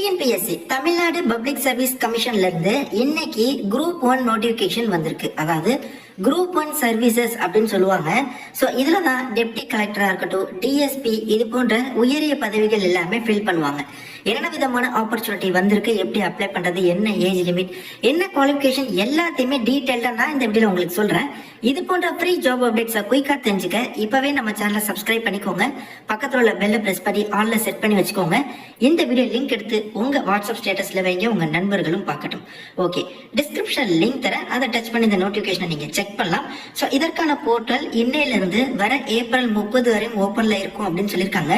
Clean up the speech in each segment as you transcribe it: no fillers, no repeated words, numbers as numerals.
TNPSC Tamil Nadu public service கமிஷன்ல இருந்து இன்னைக்கு group 1 notification வந்திருக்கு. அதாவது குரூப் 1 சர்வீசஸ் அப்படின்னு சொல்லுவாங்க. ஸோ இதுல தான் டெப்டி கலெக்டரா இருக்கட்டும், டிஎஸ்பி, இது போன்ற உயரிய பதவிகள் எல்லாமே ஃபில் பண்ணுவாங்க. என்ன விதமான ஆப்பர்ச்சுனிட்டி வந்திருக்கு, எப்படி அப்ளை பண்றது, என்ன ஏஜ் லிமிட், என்ன குவாலிஃபிகேஷன், எல்லாத்தையுமே டீட்டெயில்டா நான் இந்த வீடியோல உங்களுக்கு சொல்றேன். இது போன்ற ஃப்ரீ ஜாப் அப்டேட்ஸை குயிக்கா தெரிஞ்சுக்க இப்பவே நம்ம சேனலை சப்ஸ்கிரைப் பண்ணிக்கோங்க. பக்கத்துல உள்ள பெல்ல பிரஸ் பண்ணி ஆல்ல செட் பண்ணி வச்சுக்கோங்க. இந்த வீடியோ லிங்க் எடுத்து உங்க வாட்ஸ்அப் ஸ்டேட்டஸ்ல வைங்க, உங்க நண்பர்களும் பார்க்கட்டும். ஓகே, டிஸ்கிரிப்ஷன் லிங்க் தரேன், அதை டச் பண்ணி இந்த நோட்டிபிகேஷனை நீங்க செக் பண்ணலாம். ஸோ இதற்கான போர்ட்டல் இன்னையில இருந்து வர ஏப்ரல் 30 வரையும் ஓப்பன்ல இருக்கும் அப்படின்னு சொல்லியிருக்காங்க.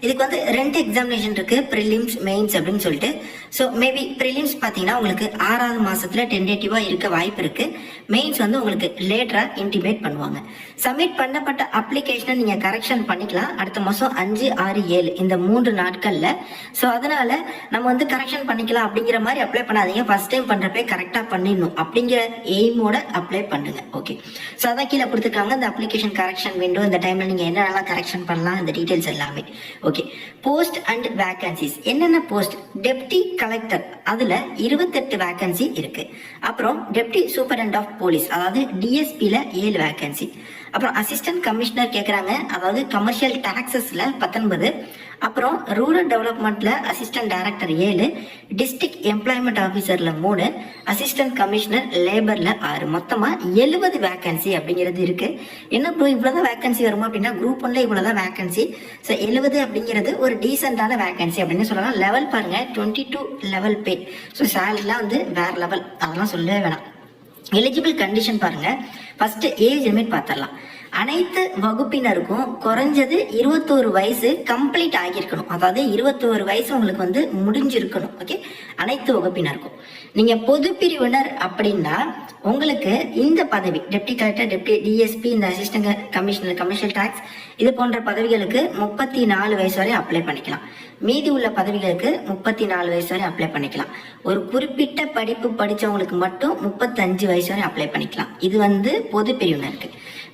இதுக்கு வந்து 2 எக்ஸாமினேஷன் இருக்கு, ப்ரிலிம்ஸ், மெயின்ஸ் அப்படின்னு சொல்லிட்டு. ஸோ மேபி ப்ரிலிம்ஸ் பார்த்தீங்கன்னா உங்களுக்கு 6வது மாசத்துல டென்டேட்டிவா இருக்க வாய்ப்பு இருக்கு. மெயின்ஸ் வந்து உங்களுக்கு லேட்டரா இன்டிமேட் பண்ணுவாங்க. சப்மிட் பண்ணப்பட்ட அப்ளிகேஷனை நீங்க கரெக்ஷன் பண்ணிக்கலாம் அடுத்த மாசம் 5, 6, 7 இந்த 3 நாட்கள்ல. ஸோ அதனால நம்ம வந்து கரெக்ஷன் பண்ணிக்கலாம் அப்படிங்கிற மாதிரி அப்ளை பண்ணாதீங்க. ஃபர்ஸ்ட் டைம் பண்றப்ப கரெக்டா பண்ணிடணும் அப்படிங்கிற எய்மோட அப்ளை பண்ணுங்க. ஓகே, ஸோ அதான் கீழே கொடுத்துருக்காங்க இந்த அப்ளிகேஷன் கரெக்ஷன் விண்டோ. இந்த டைம்ல நீங்க என்னென்னலாம் கரெக்ஷன் பண்ணலாம், இந்த டீடைல்ஸ் எல்லாமே. Okay, post and vacancies. என்னென்ன போஸ்ட்? டெப்டி கலெக்டர், அதுல 28 வேகன்சி இருக்கு. அப்புறம் டெப்டி சூப்பரண்ட் ஆஃப் போலீஸ், அதாவது டிஎஸ்பில 7 வேகன்சி. அப்புறம் அசிஸ்டன்ட் கமிஷனர் கேட்குறாங்க, அதாவது கமர்ஷியல் டாக்ஸஸ்ல 19. அப்புறம் ரூரல் டெவலப்மெண்ட்ல அசிஸ்டன்ட் டைரக்டர் 7, டிஸ்ட்ரிக்ட் எம்ப்ளாய்மெண்ட் ஆஃபீஸர்ல 3, அசிஸ்டன்ட் கமிஷனர் லேபர்ல 6. மொத்தமா 70 வேகன்சி அப்படிங்கிறது இருக்கு. என்ன ப்ரோ இவ்வளவுதான் வேகன்சி வருமா அப்படின்னா, குரூப் 1ல இவ்வளவுதான் வேகன்சி. ஸோ 70 அப்படிங்கிறது ஒரு டீசென்டான வேகன்சி அப்படின்னு சொல்லலாம். லெவல் பாருங்க, 22 லெவல் பே. ஸோ சேலரிலாம் வந்து வேற லெவல், அதெல்லாம் சொல்லவே வேணாம். எலிஜிபிள் கண்டிஷன் பாருங்க. ஃபர்ஸ்ட் ஏஜ் லிமிட் பார்த்துடலாம். அனைத்து வகுப்பினருக்கும் குறைஞ்சது 21 வயசு கம்ப்ளீட் ஆகியிருக்கணும். அதாவது 21 வயசு உங்களுக்கு வந்து முடிஞ்சிருக்கணும். ஓகே, அனைத்து வகுப்பினருக்கும். நீங்க பொது பிரிவினர் அப்படின்னா உங்களுக்கு இந்த பதவி டெப்டி கலெக்டர், டெப்டி டிஎஸ்பி, இந்த அசிஸ்டன்ட் கமிஷனர், கமர்ஷியல் டாக்ஸ், இது போன்ற பதவிகளுக்கு 34 வயசு வரை அப்ளை பண்ணிக்கலாம். மீதி உள்ள பதவிகளுக்கு 34 வயசு வரை அப்ளை பண்ணிக்கலாம். ஒரு குறிப்பிட்ட படிப்பு படிச்சவங்களுக்கு மட்டும் 35 வயசு வரை அப்ளை பண்ணிக்கலாம். இது வந்து பொது பிரிவினருக்கு.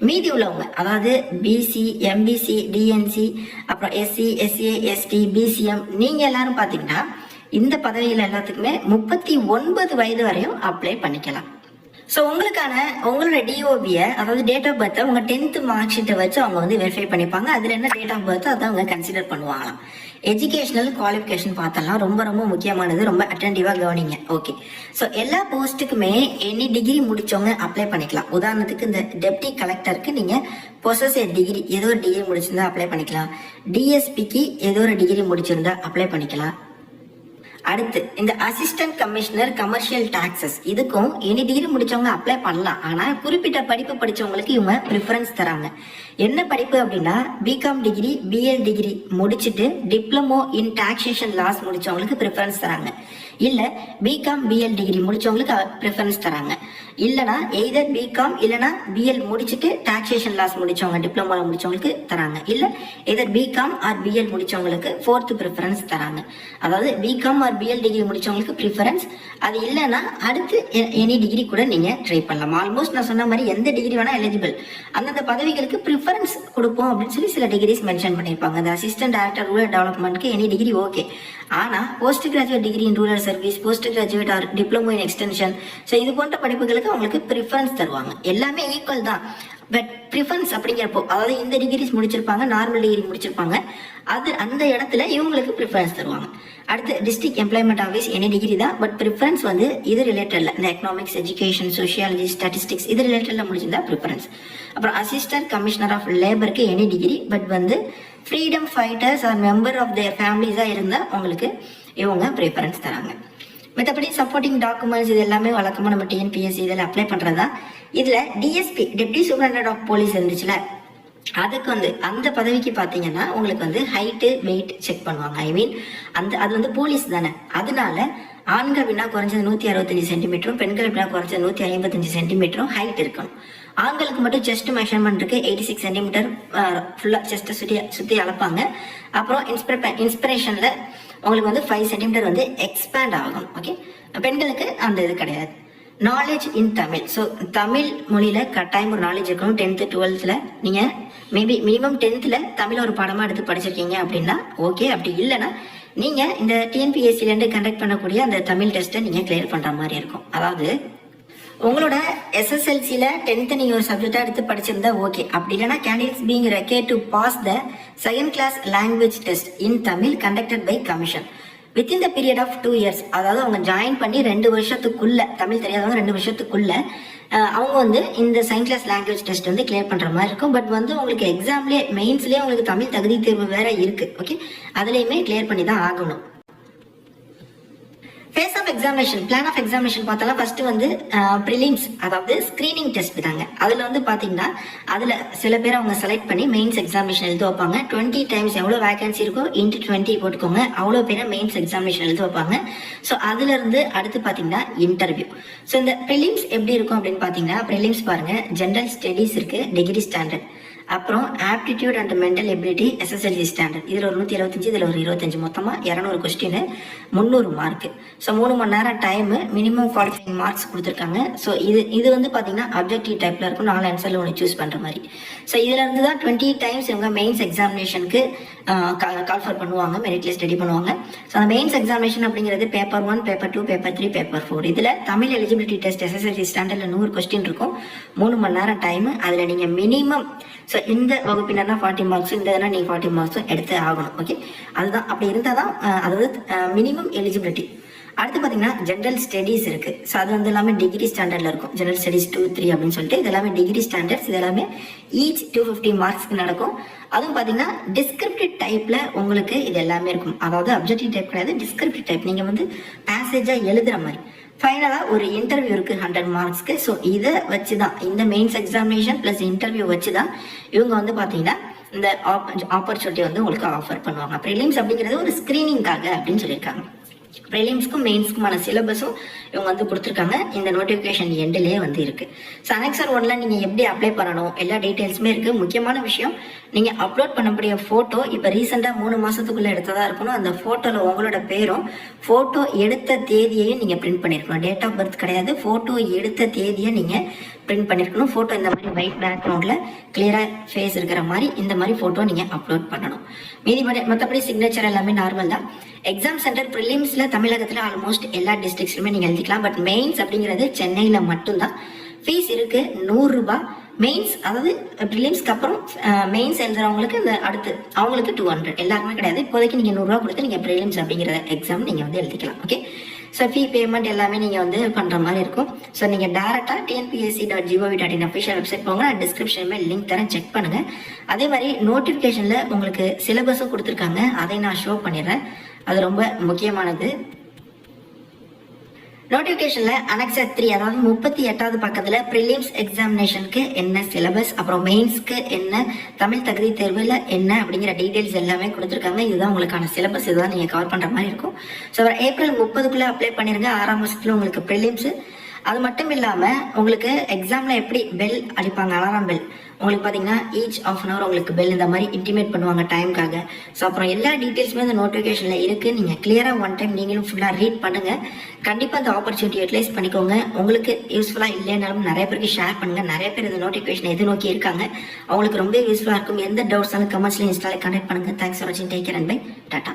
மீதி உள்ளவங்க, அதாவது பிசி, எம்பிசி, டிஎன்சி, அப்புறம் எஸ்சி, எஸ்ஏ, எஸ்டி, பிசிஎம், நீங்க எல்லாரும் பாத்தீங்கன்னா இந்த பதவிகள் எல்லாத்துக்குமே 39 வயது வரையும் அப்ளை பண்ணிக்கலாம். ஸோ உங்களோட டிஓபியை, அதாவது டேட் ஆஃப் பர்த்தை உங்க 10th மார்க் ஷீட்டை வச்சு அவங்க வந்து வெரிஃபை பண்ணிப்பாங்க. அதுல என்ன டேட் ஆஃப் பர்த் அதை அவங்க கன்சிடர் பண்ணுவாங்களாம். எஜுகேஷனல் குவாலிஃபிகேஷன் பார்த்தலாம், ரொம்ப ரொம்ப முக்கியமானது, ரொம்ப அட்டென்டிவா கவனிங்க. ஓகே, ஸோ எல்லா போஸ்ட்டுக்குமே எனி டிகிரி முடிச்சவங்க அப்ளை பண்ணிக்கலாம். உதாரணத்துக்கு இந்த டெப்டி கலெக்டருக்கு நீங்க பொசஸ் டிகிரி, ஏதோ ஒரு டிகிரி முடிச்சிருந்தா அப்ளை பண்ணிக்கலாம். டிஎஸ்பிக்கு ஏதோ ஒரு டிகிரி முடிச்சிருந்தா அப்ளை பண்ணிக்கலாம். அடுத்து இந்த அசிஸ்டன்ட் கமிஷனர் கமர்ஷியல் டாக்ஸஸ், இதுக்கும் எனி டிகிரி முடிச்சவங்க அப்ளை பண்ணலாம். ஆனா குறிப்பிட்ட படிப்பு படிச்சவங்களுக்கு இவங்க ப்ரிஃபரன்ஸ் தராங்க. என்ன படிப்பு அப்படின்னா, பிகாம் டிகிரி, பிஎல் டிகிரி முடிச்சுட்டு டிப்ளமோ இன் டாக்ஸேஷன் லாஸ் முடிச்சவங்களுக்கு ப்ரிஃபரன்ஸ் தராங்க. இல்ல பிகாம் பிஎல் டிகிரி முடிச்சவங்களுக்கு ப்ரிஃபரன்ஸ் தராங்க. இல்லனா எய்தர் பிகாம் இல்லனா பிஎல் முடிச்சுட்டு டாக்ஸேஷன் லாஸ் முடிச்சவங்க, டிப்ளமோ முடிச்சவங்களுக்கு தராங்க. இல்ல எய்தர் பிகாம் ஆர் பிஎல் முடிச்சவங்களுக்கு 4th ப்ரிஃபரன்ஸ் தராங்க. அதாவது பிகாம் ஆர் பிஎல் டிகிரி முடிச்சவங்களுக்கு ப்ரிஃபரன்ஸ். அது இல்லைன்னா அடுத்து எனி டிகிரி கூட நீங்க ட்ரை பண்ணலாம். ஆல்மோஸ்ட் நான் சொன்ன மாதிரி எந்த டிகிரி வேணா எலிஜிபிள். அந்தந்த பதவிகளுக்கு ப்ரிஃபரன்ஸ் கொடுப்போம் அப்படின்னு சொல்லி சில டிகிரிஸ் மென்ஷன் பண்ணியிருப்பாங்க. அந்த அசிஸ்டன்ட் டைரக்டர் ரூரல் டெவலப்மெண்ட்க்கு எனி டிகிரி ஓகே. ஆனா post graduate degree in rural service, post graduate or diploma in extension, so இது போன்ற படிப்புகளுக்கு அவங்களுக்கு ப்ரிஃபரன்ஸ் தருவாங்க. எல்லாமே ஈக்குவல் தான். பட் ப்ரிஃபரன்ஸ் அப்படிங்கிறப்போ, அதாவது இந்த டிகிரிஸ் முடிச்சிருப்பாங்க, நார்மல் டிகிரி முடிச்சிருப்பாங்க, அது அந்த இடத்துல இவங்களுக்கு ப்ரிஃபரன்ஸ் தருவாங்க. அடுத்து district employment office any degree தான், பட் ப்ரிஃபரன்ஸ் வந்து இது ரிலேட்டட்ல, இந்த எக்கனாமிக்ஸ், எஜுகேஷன், சோஷியாலஜி, ஸ்டாட்டிஸ்டிக்ஸ் இது ரிலேட்டட்ல முடிச்சிருந்தா ப்ரிஃபரன்ஸ். அப்புறம் அசிஸ்டன்ட் கமிஷனர் ஆஃப் லேபருக்கு எனி டிகிரி, பட் வந்து freedom fighters or member of their ஃபேமிலிஸா இருந்தா உங்களுக்கு இவங்க ப்ரிஃபரன்ஸ் தராங்க. மற்றபடி சப்போர்ட்டிங் டாக்குமெண்ட்ஸ் இது எல்லாமே வழக்கமாக நம்ம டிஎன்பிஎஸ்சி இதில் அப்ளை பண்ணுறதா. இதில் DSP deputy superintendent of police இருந்துச்சுல, அதுக்கு வந்து அந்த பதவிக்கு பார்த்தீங்கன்னா உங்களுக்கு வந்து ஹைட்டு வெயிட் செக் பண்ணுவாங்க. ஐ மீன் அது வந்து போலீஸ் தானே, அதனால ஆண்கள் அப்படின்னா குறைஞ்சது 165 சென்டிமீட்டரும், பெண்கள் அப்படின்னா குறைஞ்சது 155 சென்டிமீட்டரும் ஹைட் இருக்கணும். ஆண்களுக்கு மட்டும் செஸ்ட் மெஷர்மெண்ட் இருக்கு, 86 சென்டிமீட்டர் ஃபுல்லா செஸ்ட்டை சுற்றி அளப்பாங்க. அப்புறம் இன்ஸ்பிரேஷன்ல உங்களுக்கு வந்து 5 சென்டிமீட்டர் வந்து எக்ஸ்பேண்ட் ஆகும். ஓகே, பெண்களுக்கு அந்த இது கிடையாது. Knowledge in Tamil, so Tamil மொழியில கட்டாயம் ஒரு நாலேஜ் இருக்கணும். 10th 12th நீங்க மேபி மினிமம் 10th தமிழ் ஒரு பாடமா எடுத்து படிச்சிருக்கீங்க அப்படின்னா ஓகே. அப்படி இல்லைன்னா நீங்கள் இந்த டிஎன்பிஎஸ்சிலேருந்து கண்டக்ட் பண்ணக்கூடிய அந்த தமிழ் டெஸ்ட்டை நீங்கள் கிளியர் பண்ணுற மாதிரி இருக்கும். அதாவது உங்களோட எஸ்எஸ்எல்சியில் 10th நீங்கள் ஒரு சப்ஜெக்டாக எடுத்து படிச்சிருந்தா ஓகே. அப்படி இல்லைனா candidates being required to pass the second class language test in Tamil conducted by commission within the period of 2 years. அதாவது அவங்க ஜாயின் பண்ணி 2 வருஷத்துக்குள்ள, தமிழ் தெரியாதவங்க 2 வருஷத்துக்குள்ள அவங்க வந்து இந்த செகண்ட் கிளாஸ் லாங்குவேஜ் டெஸ்ட் வந்து கிளியர் பண்ணுற மாதிரி இருக்கும். பட் வந்து உங்களுக்கு எக்ஸாம்லேயே மெயின்ஸ்லேயே உங்களுக்கு தமிழ் தகுதி தேர்வு வேற இருக்குது. ஓகே, அதுலேயுமே கிளியர் பண்ணி தான் ஆகணும். Phase of examination, plan of examination பார்த்தாலும் ஃபர்ஸ்ட் வந்து ப்ரிலிம்ஸ், அதாவது ஸ்க்ரீனிங் டெஸ்ட் தாங்க. அதில் வந்து பார்த்தீங்கன்னா அதில் சில பேர் அவங்க செலக்ட் பண்ணி மெயின்ஸ் எக்ஸாமினேஷன் எழுத வைப்பாங்க. 20 times எவ்வளோ வேகன்சி இருக்கோ இன்ட்டு 20 போட்டுக்கோங்க, அவ்வளோ பேரை மெயின்ஸ் எக்ஸாமினேஷன் எழுத வைப்பாங்க. ஸோ அதுலேருந்து அடுத்து பார்த்தீங்கன்னா இன்டர்வியூ. ஸோ இந்த ப்ரிலிம்ஸ் எப்படி இருக்கும் அப்படின்னு பார்த்தீங்கன்னா, ப்ரிலிம்ஸ் பாருங்கள், ஜென்ரல் ஸ்டடீஸ் இருக்குது, டிகிரி ஸ்டாண்டர்ட், அப்புறம் aptitude and mental ability SSLC standard. இதில் ஒரு 175, இதில் ஒரு 25, மொத்தமாக 200 கொஸ்டின், 300 மார்க்கு. ஸோ 3 மணி நேரம் டைமு, மினிமம் குவாலிஃபைங் மார்க்ஸ் கொடுத்துருக்காங்க. ஸோ இது வந்து பார்த்தீங்கன்னா அப்ஜெக்டிவ் டைப்பில் இருக்கும், 4 ஆன்சரில் ஒன்று சூஸ் பண்ணுற மாதிரி. ஸோ இதில் இருந்து தான் 20 times இவங்க மெயின்ஸ் எக்ஸாமினேஷனுக்கு கால்ஃபர் பண்ணுவாங்க, மெரிட் லிஸ்ட் ரெடி பண்ணுவாங்க. ஸோ அந்த மெயின்ஸ் எக்ஸாமினேஷன் அப்படிங்கிறது பேப்பர் 1, பேப்பர் 2, பேப்பர் 3, பேப்பர் 4. இதில் தமிழ் எலிஜிபிலிட்டி டெஸ்ட் எஸ்எஸ்எல்சி ஸ்டாண்டர்டில் 100 கொஸ்டின் இருக்கும், 3 மணி நேரம் டைமு. அதில் நீங்கள் மினிமம், ஸோ இந்த வகுப்பினர்னா 40 மார்க்ஸ், இந்த இதெல்லாம் நீங்கள் 40 மார்க்ஸும் எடுத்து ஆகணும். ஓகே, அதுதான், அப்படி இருந்தால் தான் அதாவது மினிமம் எலிஜிபிலிட்டி. அடுத்து பார்த்தீங்கன்னா ஜென்ரல் ஸ்டடீஸ் இருக்குது. ஸோ அது வந்து எல்லாமே டிகிரி ஸ்டாண்டர்டில் இருக்கும். ஜென்ரல் ஸ்டடீஸ் 2, 3 அப்படின்னு சொல்லிட்டு இது எல்லாமே டிகிரி ஸ்டாண்டர்ட்ஸ். இது எல்லாமே ஈச் 250 மார்க்ஸ்க்கு நடக்கும். அதுவும் பார்த்தீங்கன்னா டிஸ்கிரிப்டிவ் டைப்பில் உங்களுக்கு இது எல்லாமே இருக்கும். அதாவது அப்ஜெக்டிவ் டைப் கிடையாது, டிஸ்கிரிப்டிவ் டைப். நீங்கள் வந்து பேசேஜாக எழுதுகிற மாதிரி. ஃபைனலாக ஒரு இன்டர்வியூ இருக்குது 100 மார்க்ஸ்க்கு. ஸோ இதை வச்சு தான், இந்த மெயின்ஸ் எக்ஸாமினேஷன் ப்ளஸ் இன்டர்வியூ வச்சு தான் இவங்க வந்து பார்த்தீங்கன்னா இந்த ஆப்பர்ச்சுனிட்டி வந்து உங்களுக்கு ஆஃபர் பண்ணுவாங்க. ப்ரிலிம்ஸ் அப்படிங்கிறது ஒரு ஸ்க்ரீனிங்காக அப்படின்னு சொல்லியிருக்காங்க. ப்ரிலிம்ஸ்க்கும் மெயின்ஸ்க்குமான சிலபஸும் இவங்க வந்து கொடுத்துருக்காங்க. இந்த நோட்டிஃபிகேஷன் எண்ட்லேயே வந்து இருக்குது. ஸோ அனெக்சர் 1ல நீங்கள் எப்படி அப்ளை பண்ணணும் எல்லா டீட்டெயில்ஸுமே இருக்குது. முக்கியமான விஷயம், நீங்கள் அப்லோட் பண்ணக்கூடிய ஃபோட்டோ இப்போ ரீசெண்டாக 3 மாதத்துக்குள்ளே எடுத்ததாக இருக்கணும். அந்த ஃபோட்டோவில் உங்களோட பேரும் ஃபோட்டோ எடுத்த தேதியையும் நீங்கள் பிரிண்ட் பண்ணியிருக்கணும். டேட் ஆஃப் பர்த் கிடையாது, ஃபோட்டோ எடுத்த தேதியை நீங்கள் பிரிண்ட் பண்ணியிருக்கணும். ஃபோட்டோ இந்த மாதிரி ஒயிட் பேக்ரவுண்டில் கிளியராக ஃபேஸ் இருக்கிற மாதிரி இந்த மாதிரி ஃபோட்டோ நீங்கள் அப்லோட் பண்ணணும். மற்றபடி சிக்னேச்சர் எல்லாமே நார்மல் தான். எக்ஸாம் சென்டர் ப்ரிலிம்ஸில் தமிழகத்தில் ஆல்மோஸ்ட் எல்லா டிஸ்ட்ரிக்ஸ்லையுமே நீங்கள் எழுதிக்கலாம். பட் மெயின்ஸ் அப்படிங்கிறது சென்னையில் மட்டும்தான். ஃபீஸ் இருக்குது 100 ரூபாய். மெயின்ஸ், அதாவது ப்ரிலிம்ஸ்க்கு அப்புறம் மெயின்ஸ் எழுதுறவங்களுக்கு இந்த அடுத்து அவங்களுக்கு 200, எல்லாருமே கிடையாது. இப்போதைக்கு நீங்கள் 100 ரூபா கொடுத்து நீங்கள் ப்ரிலிம்ஸ் அப்படிங்கிற எக்ஸாம் நீங்கள் வந்து எழுதிக்கலாம். ஓகே, ஸோ ஃபீ பேமெண்ட் எல்லாமே நீங்கள் வந்து பண்ணுற மாதிரி இருக்கும். ஸோ நீங்கள் டேரெக்டாக tnpsc.gov.in அஃபிஷியல் வெப்சைட் போங்க, நான் டிஸ்கிரிப்ஷனில் லிங்க் தரேன், செக் பண்ணுங்கள். அதே மாதிரி நோட்டிஃபிகேஷனில் உங்களுக்கு சிலபஸும் கொடுத்துருக்காங்க, அதை நான் ஷோ பண்ணிடுறேன். அது ரொம்ப முக்கியமானது. நோட்டிஃபிகேஷனில் அனெக்சர் 3, அதாவது 38வது பக்கத்தில் ப்ரிலிம்ஸ் எக்ஸாமினேஷனுக்கு என்ன சிலபஸ், அப்புறம் மெயின்ஸ்க்கு என்ன, தமிழ் தகுதி தேர்வில் என்ன அப்படிங்கிற டீட்டெயில்ஸ் எல்லாமே கொடுத்துருக்காங்க. இதுதான் உங்களுக்கான சிலபஸ், இதுதான் நீங்கள் கவர் பண்ணுற மாதிரி இருக்கும். ஸோ ஏப்ரல் 30க்குள்ளே அப்ளை பண்ணிடுங்க. 6ஆம் மாதத்தில் உங்களுக்கு ப்ரிலிம்ஸு. அது மட்டும் இல்லாமல் உங்களுக்கு எக்ஸாமில் எப்படி பெல் அடிப்பாங்க, அலாரம் பெல், உங்களுக்கு பார்த்தீங்கன்னா ஈச் ஆஃப் அன் ஹவர் உங்களுக்கு பெல் இந்த மாதிரி இன்டிமேட் பண்ணுவாங்க டைமுக்காக. ஸோ அப்புறம் எல்லா டீட்டெயில்ஸுமே இந்த நோட்டிஃபிகேஷனில் இருக்குது. நீங்கள் கிளியராக ஒன் டைம் நீங்களும் ஃபுல்லாக ரீட் பண்ணுங்கள். கண்டிப்பாக இந்த ஆப்பர்ச்சுனிட்டி யூட்டிலைஸ் பண்ணிக்கோங்க. உங்களுக்கு யூஸ்ஃபுல்லாக இல்லைனாலும் நிறைய பேருக்கு ஷேர் பண்ணுங்கள். நிறைய பேர் இந்த நோட்டிஃபிகேஷன் எதிர்நோக்கி இருக்காங்க, அவங்களுக்கு ரொம்ப யூஸ்ஃபுல்லாக இருக்கும். எந்த டவுட்ஸாலும் கமெண்ட்ஸ்லையும் இன்ஸ்டாவில் கனெக்ட் பண்ணுங்கள். தேங்க்ஸ் ஃபார் வாட்சிங். Take care and bye. Tata.